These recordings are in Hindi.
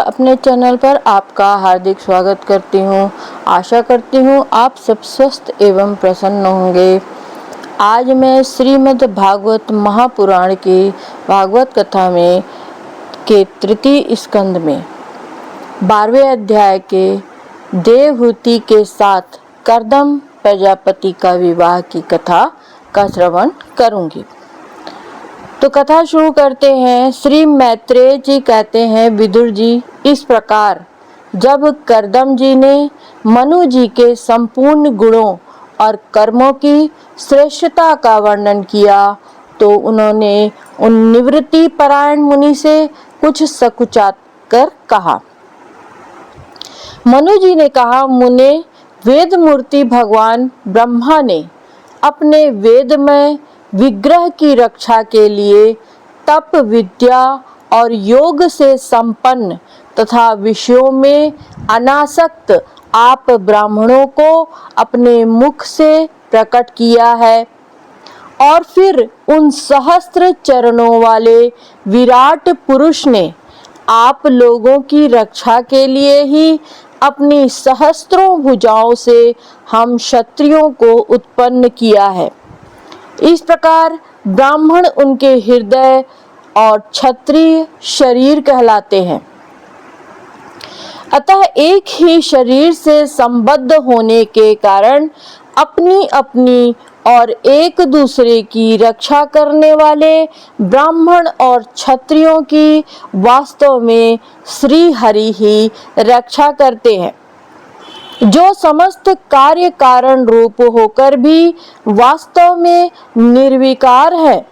अपने चैनल पर आपका हार्दिक स्वागत करती हूँ। आशा करती हूँ आप सब स्वस्थ एवं प्रसन्न होंगे। आज मैं श्रीमद् भागवत महापुराण की भागवत कथा में के तृतीय स्कंद में 12वें अध्याय के देवहूति के साथ कर्दम प्रजापति का विवाह की कथा का श्रवण करूंगी। तो कथा शुरू करते हैं। श्री मैत्रेय जी कहते हैं, विदुर जी, इस प्रकार जब कर्दम जी ने मनु जी के संपूर्ण गुणों और कर्मों की श्रेष्ठता का वर्णन किया तो उन्होंने उन निवृत्ति परायण मुनि से कुछ सकुचात कर कहा। मनु जी ने कहा, मुने, वेद मूर्ति भगवान ब्रह्मा ने अपने वेदमय विग्रह की रक्षा के लिए तप, विद्या और योग से संपन्न तथा विषयों में अनासक्त आप ब्राह्मणों को अपने मुख से प्रकट किया है और फिर उन सहस्त्र चरणों वाले विराट पुरुष ने आप लोगों की रक्षा के लिए ही अपनी सहस्त्रों भुजाओं से हम क्षत्रियों को उत्पन्न किया है। इस प्रकार ब्राह्मण उनके हृदय और क्षत्रिय शरीर कहलाते हैं। अतः एक ही शरीर से संबद्ध होने के कारण अपनी अपनी और एक दूसरे की रक्षा करने वाले ब्राह्मण और क्षत्रियों की वास्तव में श्री हरि ही रक्षा करते हैं, जो समस्त कार्य कारण रूप होकर भी वास्तव में निर्विकार है।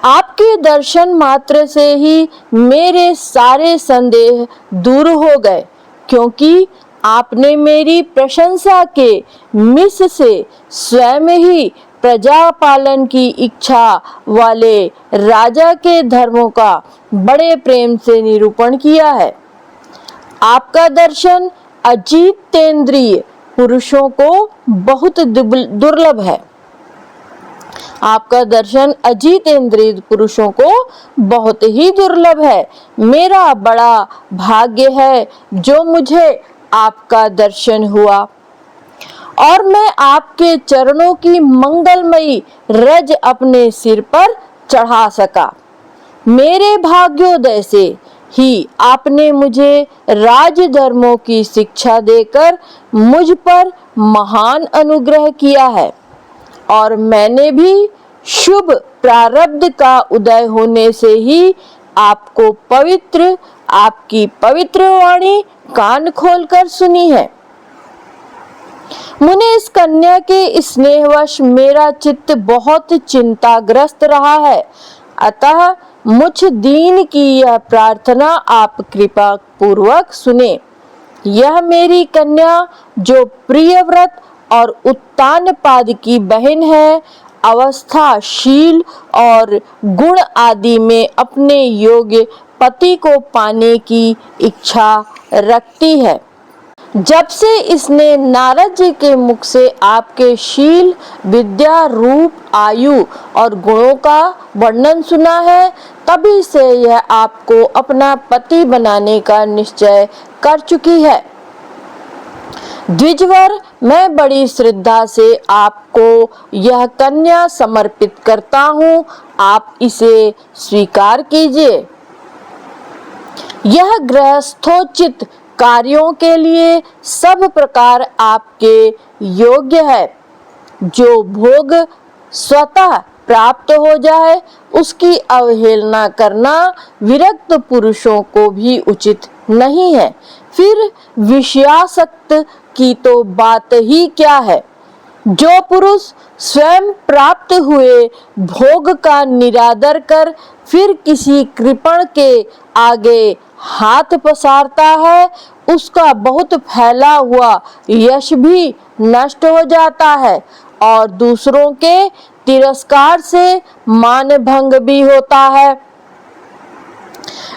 आपके दर्शन मात्र से ही मेरे सारे संदेह दूर हो गए, क्योंकि आपने मेरी प्रशंसा के मिस से स्वयं ही प्रजा पालन की इच्छा वाले राजा के धर्मों का बड़े प्रेम से निरूपण किया है। आपका दर्शन अजितेंद्रिय पुरुषों को बहुत दुर्लभ है। आपका दर्शन अजितेंद्रिय पुरुषों को बहुत ही दुर्लभ है। मेरा बड़ा भाग्य है जो मुझे आपका दर्शन हुआ और मैं आपके चरणों की मंगलमयी रज अपने सिर पर चढ़ा सका। मेरे भाग्योदय से ही आपने मुझे राजधर्मों की शिक्षा देकर मुझ पर महान अनुग्रह किया है और मैंने भी शुभ प्रारब्ध का उदय होने से ही आपकी पवित्र वाणी कान खोलकर सुनी है। मुने, इस कन्या के स्नेहवश मेरा चित्त बहुत चिंताग्रस्त रहा है, अतः मुझ दीन की यह प्रार्थना आप कृपा पूर्वक सुने। यह मेरी कन्या, जो प्रियव्रत और उत्तानपाद की बहन है, अवस्था, शील और गुण आदि में अपने योग्य पति को पाने की इच्छा रखती है। जब से इसने नारद जी के मुख से आपके शील, विद्या, रूप, आयु और गुणों का वर्णन सुना है, तभी से यह आपको अपना पति बनाने का निश्चय कर चुकी है। द्विजवर, मैं बड़ी श्रद्धा से आपको यह कन्या समर्पित करता हूँ, आप इसे स्वीकार कीजिए। यह गृहस्थोचित कार्यों के लिए सब प्रकार आपके योग्य है। जो भोग स्वतः प्राप्त हो जाए उसकी अवहेलना करना विरक्त पुरुषों को भी उचित नहीं है। फिर विषयासक्त की तो बात ही क्या है। जो पुरुष स्वयं प्राप्त हुए भोग का निरादर कर फिर किसी कृपण के आगे हाथ पसारता है, उसका बहुत फैला हुआ यश भी नष्ट हो जाता है और दूसरों के तिरस्कार से मान भंग भी होता है।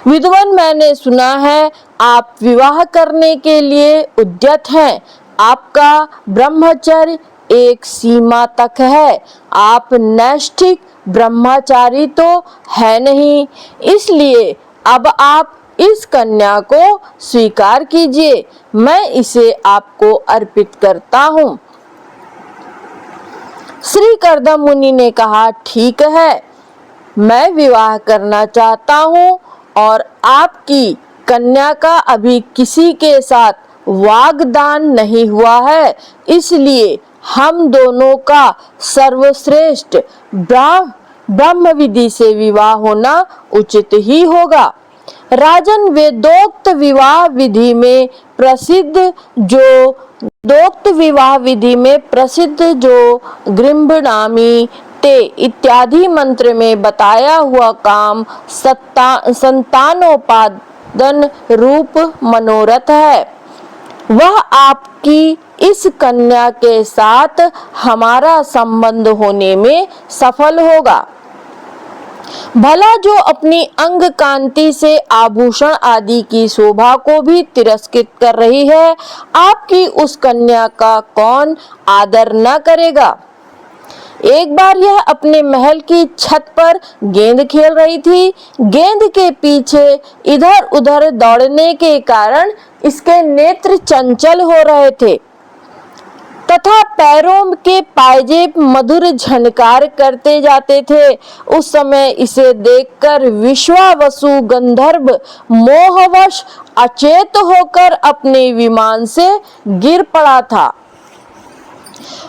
विद्वान, मैंने सुना है आप विवाह करने के लिए उद्यत हैं। आपका ब्रह्मचर्य एक सीमा तक है। आप नैष्ठिक ब्रह्मचारी तो है नहीं, इसलिए अब आप इस कन्या को स्वीकार कीजिए, मैं इसे आपको अर्पित करता हूँ। श्री कर्दम मुनि ने कहा, ठीक है, मैं विवाह करना चाहता हूँ और आपकी कन्या का अभी किसी के साथ वाग्दान नहीं हुआ है, इसलिए हम दोनों का सर्वश्रेष्ठ ब्रह्म विधि से विवाह होना उचित ही होगा। राजन, वेदोक्त विवाह विधि में प्रसिद्ध जो गृह्णामि ते इत्यादि मंत्र में बताया हुआ काम संतानोपादन रूप मनोरथ है, वह आपकी इस कन्या के साथ हमारा संबंध होने में सफल होगा। भला जो अपनी अंग कांति से आभूषण आदि की शोभा को भी तिरस्कृत कर रही है, आपकी उस कन्या का कौन आदर न करेगा। एक बार यह अपने महल की छत पर गेंद खेल रही थी। गेंद के पीछे इधर उधर दौड़ने के कारण इसके नेत्र चंचल हो रहे थे तथा पैरों के पायजेब मधुर झनकार करते जाते थे। उस समय इसे देखकर विश्वावसु गंधर्व मोहवश अचेत होकर अपने विमान से गिर पड़ा था।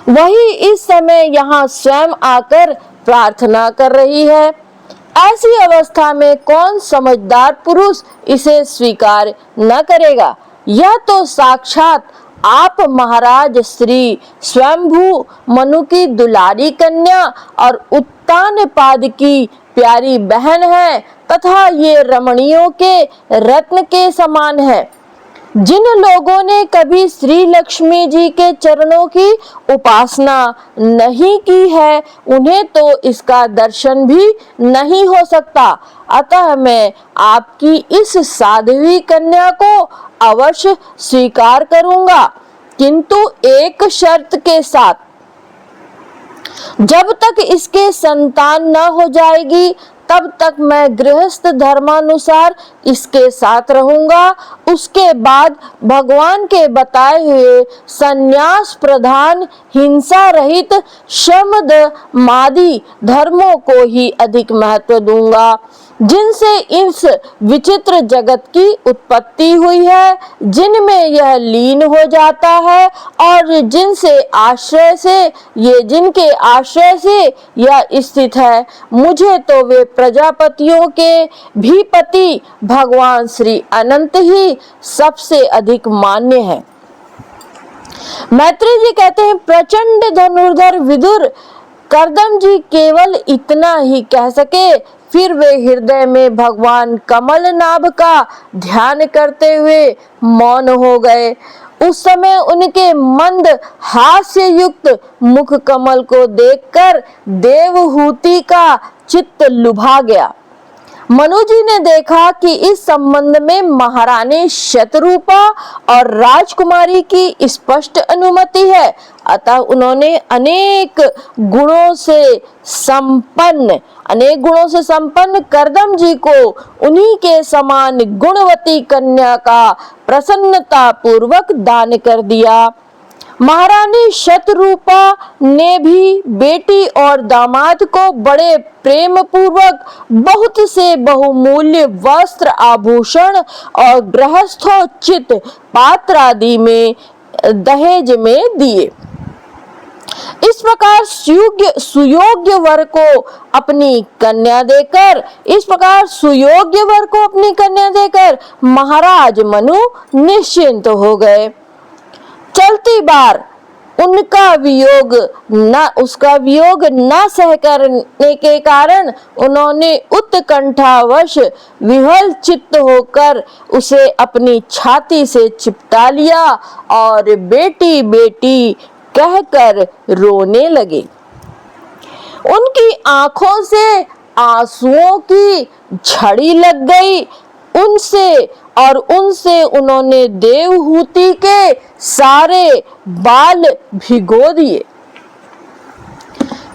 वही इस समय यहाँ स्वयं आकर प्रार्थना कर रही है। ऐसी अवस्था में कौन समझदार पुरुष इसे स्वीकार न करेगा। यह तो साक्षात आप महाराज श्री स्वयंभू मनु की दुलारी कन्या और उत्तानपाद की प्यारी बहन है तथा ये रमणियों के रत्न के समान है। जिन लोगों ने कभी श्री लक्ष्मी जी के चरणों की उपासना नहीं की है, उन्हें तो इसका दर्शन भी नहीं हो सकता। अतः मैं आपकी इस साध्वी कन्या को अवश्य स्वीकार करूंगा, किंतु एक शर्त के साथ। जब तक इसके संतान न हो जाएगी तब तक मैं गृहस्थ धर्मानुसार इसके साथ रहूंगा। उसके बाद भगवान के बताए हुए संन्यास प्रधान हिंसा रहित शमदमादि धर्मों को ही अधिक महत्व दूंगा, जिनसे इस विचित्र जगत की उत्पत्ति हुई है, जिनमें यह लीन हो जाता है और जिनके आश्रय से यह स्थित है। मुझे तो वे प्रजापतियों के भी पति भगवान श्री अनंत ही सबसे अधिक मान्य है। मैत्री जी कहते हैं, प्रचंड धनुर्धर विदुर कर्दम जी केवल इतना ही कह सके, फिर वे हृदय में भगवान कमलनाभ का ध्यान करते हुए मौन हो गए। उस समय उनके मंद हास्य युक्त मुख कमल को देखकर देवहूति का चित्त लुभा गया। मनु जी ने देखा कि इस संबंध में महारानी शतरूपा और राजकुमारी की स्पष्ट अनुमति है। अतः उन्होंने अनेक गुणों से संपन्न कर्दम जी को उन्हीं के समान गुणवती कन्या का प्रसन्नता पूर्वक दान कर दिया। महारानी शतरूपा ने भी बेटी और दामाद को बड़े प्रेम पूर्वक बहुत से बहुमूल्य वस्त्र आभूषण और गृहस्थोचित पात्र आदि में दहेज में दिए। इस प्रकार सुयोग्य वर को अपनी कन्या देकर महाराज मनु निश्चिंत हो गए। चलती बार उसका वियोग न सह करने के कारण उन्होंने उत्कंठावश विह्वल चित्त होकर उसे अपनी छाती से चिपटा लिया और बेटी बेटी कहकर रोने लगे। उनकी आंखों से आंसुओं की झड़ी लग गई। उनसे उन्होंने देवहूति के सारे बाल भिगो दिए।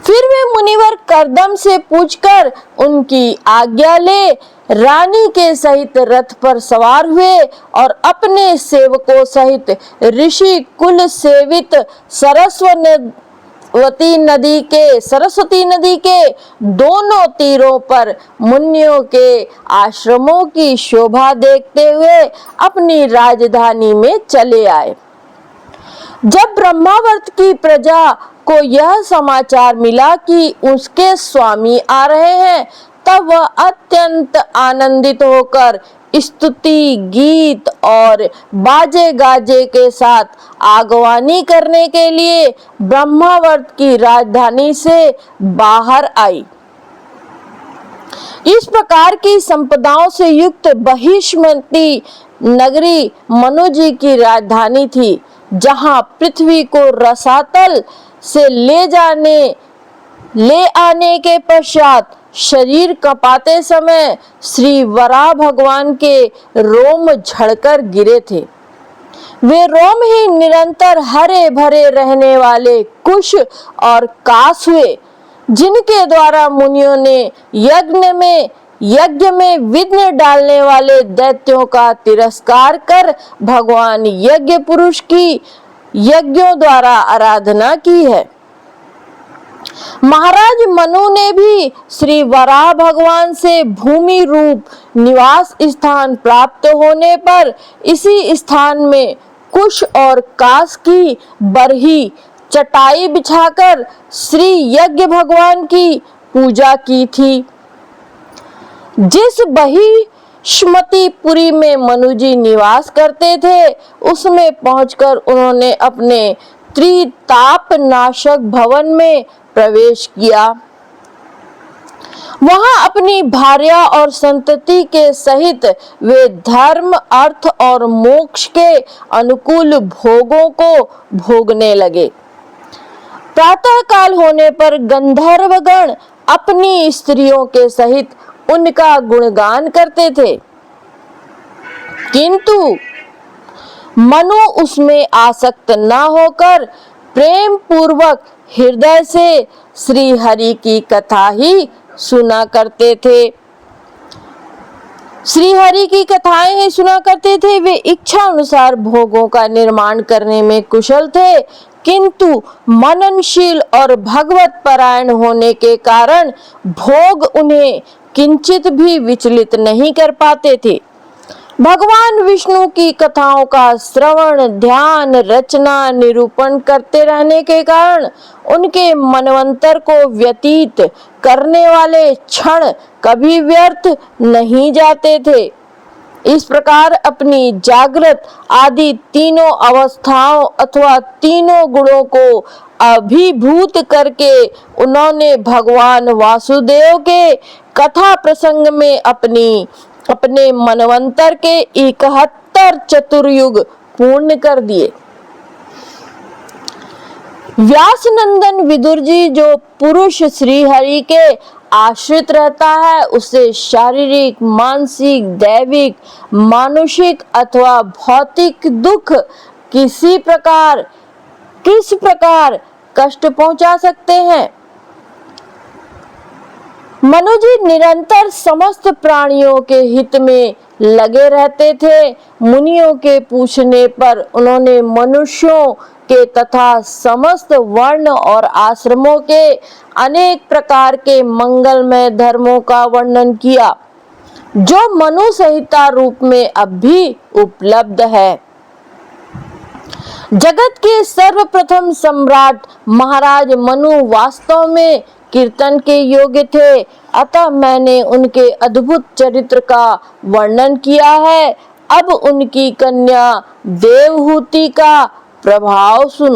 फिर वे मुनिवर कर्दम से पूछकर उनकी आज्ञा ले रानी के सहित रथ पर सवार हुए और अपने सेवकों सहित ऋषि कुल सेवित सरस्वती नदी के दोनों तीरों पर मुनियों के आश्रमों की शोभा देखते हुए अपनी राजधानी में चले आए। जब ब्रह्मावर्त की प्रजा को यह समाचार मिला कि उसके स्वामी आ रहे हैं, तब वह अत्यंत आनंदित होकर स्तुति गीत और बाजे गाजे के साथ आगवानी करने के लिए ब्रह्मावर्त की राजधानी से बाहर आई। इस प्रकार की संपदाओं से युक्त बहिष्मती नगरी मनु जी की राजधानी थी, जहां पृथ्वी को रसातल से ले आने के पश्चात शरीर कपाते समय श्री वराह भगवान के रोम झड़कर गिरे थे। वे रोम ही निरंतर हरे भरे रहने वाले कुश और कास हुए, जिनके द्वारा मुनियों ने यज्ञ में विघ्न डालने वाले दैत्यों का तिरस्कार कर भगवान यज्ञ पुरुष की यज्ञों द्वारा आराधना की है। महाराज मनु ने भी श्री वराह भगवान से भूमि रूप निवास स्थान प्राप्त होने पर इसी स्थान में कुश और कास की बरही चटाई बिछाकर श्री यज्ञ भगवान की पूजा की थी। जिस बहिष्मतीपुरी में मनुजी निवास करते थे, उसमें पहुंचकर उन्होंने अपने त्रिताप नाशक भवन में प्रवेश किया। वहां अपनी भार्या और संतति के सहित वे धर्म, अर्थ और मोक्ष के अनुकूल भोगों को भोगने लगे। प्रातः काल होने पर गंधर्वगण अपनी स्त्रियों के सहित उनका गुणगान करते थे, किंतु मनु उसमें आसक्त न होकर प्रेम पूर्वक हृदय से श्री हरि की कथा ही सुना करते थे। श्री हरि की कथाएं ही सुना करते थे। वे इच्छा अनुसार भोगों का निर्माण करने में कुशल थे, किंतु मननशील और भगवत परायण होने के कारण भोग उन्हें किंचित भी विचलित नहीं कर पाते थे। भगवान विष्णु की कथाओं का श्रवण, ध्यान, रचना, निरूपण करते रहने के कारण उनके मनवंतर को व्यतीत करने वाले क्षण कभी व्यर्थ नहीं जाते थे। इस प्रकार अपनी जागृत आदि तीनों अवस्थाओं अथवा तीनों गुणों को अभिभूत करके उन्होंने भगवान वासुदेव के कथा प्रसंग में अपने मनवंतर के 71 चतुर्युग पूर्ण कर दिए। व्यास नंदन विदुर जी जो पुरुष श्री हरि के आश्रित रहता है, उसे शारीरिक, मानसिक, दैविक, मानुषिक अथवा भौतिक दुख किस प्रकार कष्ट पहुंचा सकते हैं। मनु जी निरंतर समस्त प्राणियों के हित में लगे रहते थे। मुनियों के पूछने पर उन्होंने मनुष्यों के तथा समस्त वर्ण और आश्रमों के अनेक प्रकार के मंगलमय धर्मों का वर्णन किया, जो मनु संहिता रूप में अब भी उपलब्ध है। जगत के सर्वप्रथम सम्राट महाराज मनु वास्तव में कीर्तन के योग्य थे, अतः मैंने उनके अद्भुत चरित्र का वर्णन किया है। अब उनकी कन्या देवहूति का प्रभाव सुनो।